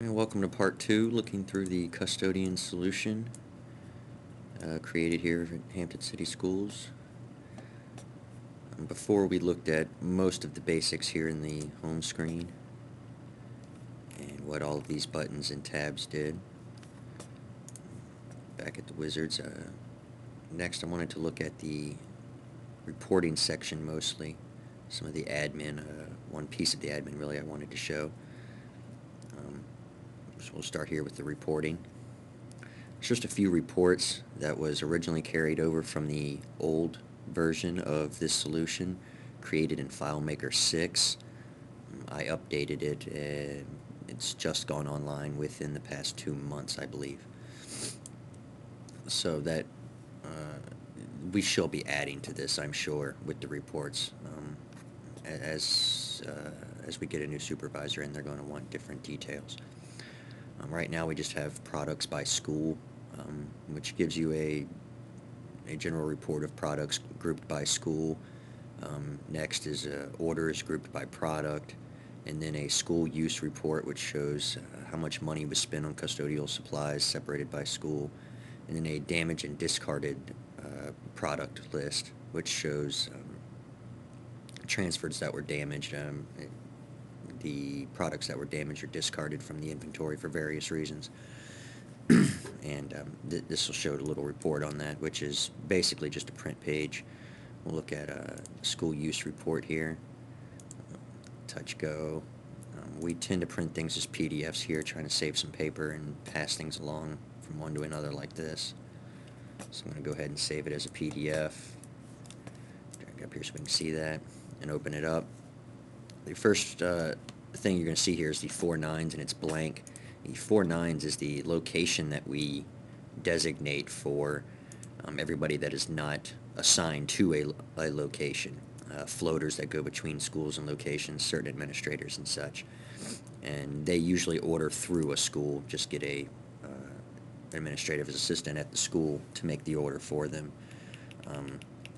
And welcome to part 2, looking through the Custodians solution created here at Hampton City Schools. Before we looked at most of the basics here in the home screen and what all of these buttons and tabs did. Back at the Wizards. Next I wanted to look at the reporting section mostly. Some of the admin, one piece of the admin really I wanted to show. So we'll start here with the reporting. It's just a few reports that was originally carried over from the old version of this solution, created in FileMaker 6. I updated it, and it's just gone online within the past 2 months, I believe. So that we shall be adding to this, I'm sure, with the reports. As we get a new supervisor in, they're going to want different details. Right now we just have products by school, which gives you a general report of products grouped by school. Next is orders grouped by product, and then a school use report, which shows how much money was spent on custodial supplies separated by school, and then a damaged and discarded product list, which shows transfers that were damaged, the products that were damaged or discarded from the inventory for various reasons. And this will show a little report on that, which is basically just a print page. We'll look at a school use report here. Touch go. We tend to print things as PDFs here, trying to save some paper and pass things along from one to another like this. So I'm going to go ahead and save it as a PDF. Drag it up here so we can see that and open it up. The first thing you're going to see here is the 4 nines, and it's blank. The 4 nines is the location that we designate for everybody that is not assigned to a location. Floaters that go between schools and locations, certain administrators and such. And they usually order through a school, just get a administrative assistant at the school to make the order for them.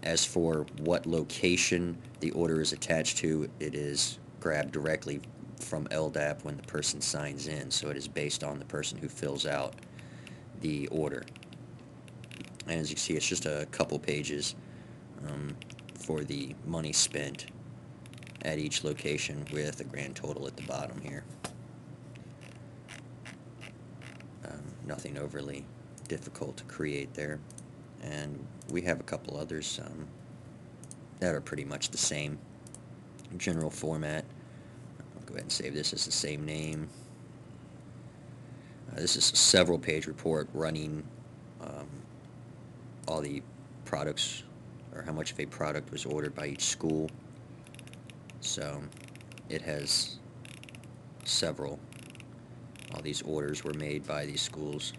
As for what location the order is attached to, it is grabbed directly from LDAP when the person signs in, so it is based on the person who fills out the order. And as you can see, it's just a couple pages for the money spent at each location with a grand total at the bottom here. Nothing overly difficult to create there. And we have a couple others that are pretty much the same general format. I'll go ahead and save this as the same name. This is a several page report running all the products, or how much of a product was ordered by each school. So it has several. All these orders were made by these schools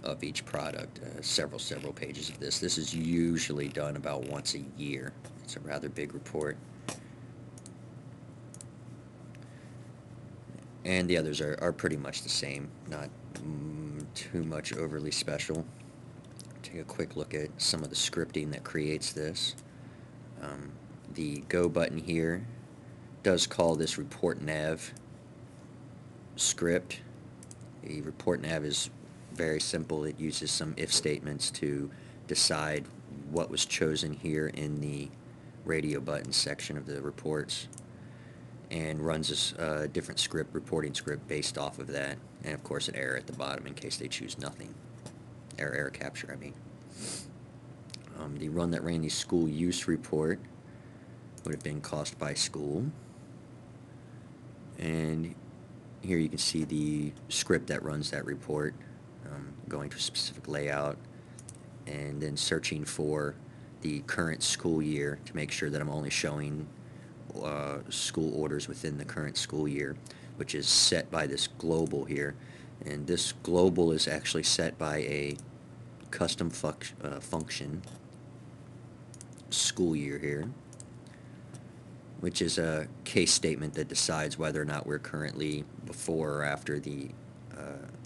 of each product. Several pages of this. This is usually done about once a year. It's a rather big report. And the others are pretty much the same, not too much overly special. Take a quick look at some of the scripting that creates this. The Go button here does call this report nav script. The report nav is very simple. It uses some if statements to decide what was chosen here in the radio button section of the reports, and runs a different script, reporting script, based off of that, and of course an error at the bottom in case they choose nothing. Error capture, I mean. The run that ran the school use report would have been cost by school, and here you can see the script that runs that report, going to a specific layout and then searching for the current school year to make sure that I'm only showing school orders within the current school year, which is set by this global here. And this global is actually set by a custom function, school year here, which is a case statement that decides whether or not we're currently before or after the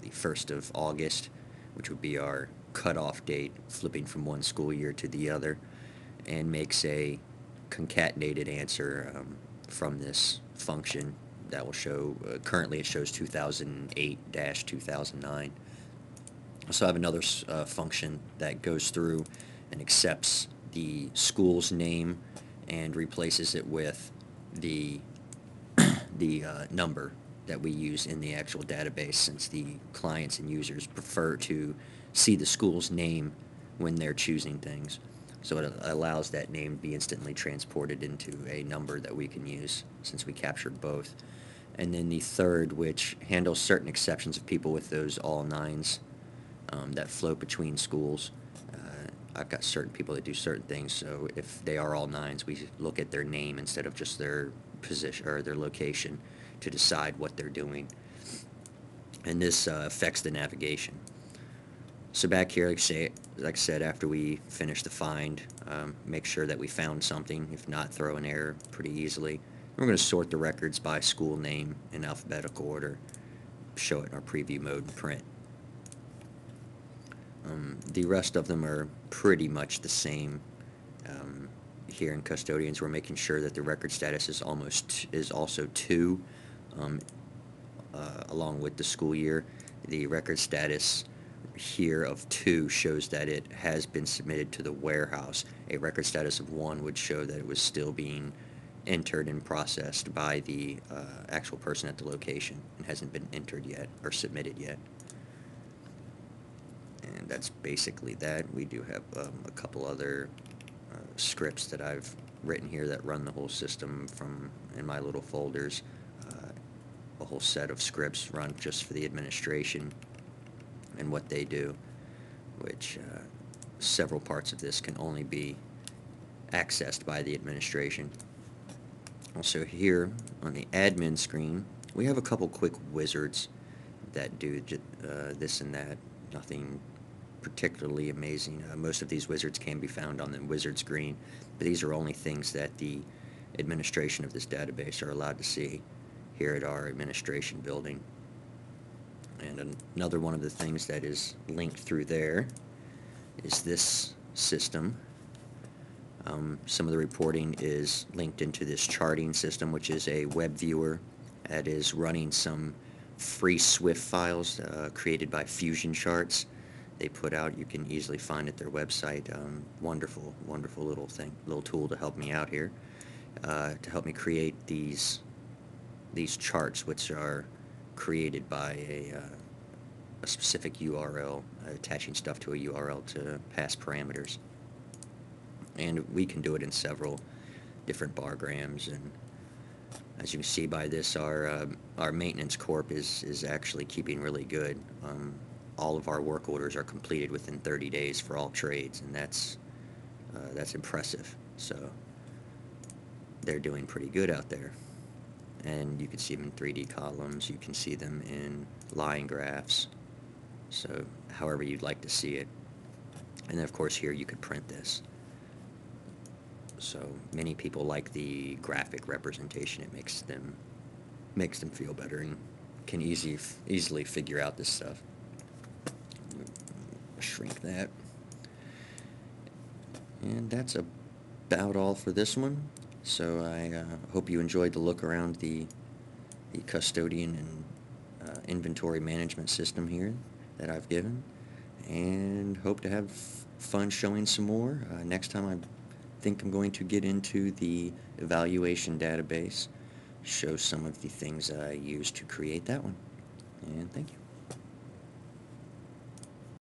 1st of August, which would be our cutoff date, flipping from one school year to the other, and makes a concatenated answer from this function that will show, currently it shows 2008-2009. So I have another function that goes through and accepts the school's name and replaces it with the number that we use in the actual database, since the clients and users prefer to see the school's name when they're choosing things. So it allows that name to be instantly transported into a number that we can use, since we captured both. And then the third, which handles certain exceptions of people with those all nines that float between schools. I've got certain people that do certain things, so if they are all nines, we look at their name instead of just their position or their location to decide what they're doing. And this affects the navigation. So back here, like I said, after we finish the find, make sure that we found something. If not, throw an error pretty easily. We're going to sort the records by school name in alphabetical order, show it in our preview mode and print. The rest of them are pretty much the same. Here in Custodians, we're making sure that the record status is also 2, along with the school year. The record status here of 2 shows that it has been submitted to the warehouse. A record status of 1 would show that it was still being entered and processed by the actual person at the location and hasn't been entered yet or submitted yet. And that's basically that. We do have a couple other scripts that I've written here that run the whole system from in my little folders. A whole set of scripts run just for the administration and what they do, which several parts of this can only be accessed by the administration. Also here on the admin screen, we have a couple quick wizards that do this and that. Nothing particularly amazing. Most of these wizards can be found on the wizard screen, but these are only things that the administration of this database are allowed to see here at our administration building. And another one of the things that is linked through there is this system. Some of the reporting is linked into this charting system, which is a web viewer that is running some free Swift files created by Fusion Charts. They put out, you can easily find at their website. Wonderful little tool to help me out here, to help me create these charts, which are created by a specific URL, attaching stuff to a URL to pass parameters. And we can do it in several different bargrams. And as you can see by this, our maintenance corp is actually keeping really good. All of our work orders are completed within 30 days for all trades, and that's impressive. So they're doing pretty good out there. And you can see them in 3D columns. You can see them in line graphs. So however you'd like to see it. And then of course here you could print this. So many people like the graphic representation. It makes them feel better and can easily figure out this stuff. Shrink that. And that's about all for this one. So I hope you enjoyed the look around the custodian and inventory management system here that I've given, and hope to have fun showing some more. Next time I think I'm going to get into the evaluation database, show some of the things I used to create that one. And thank you.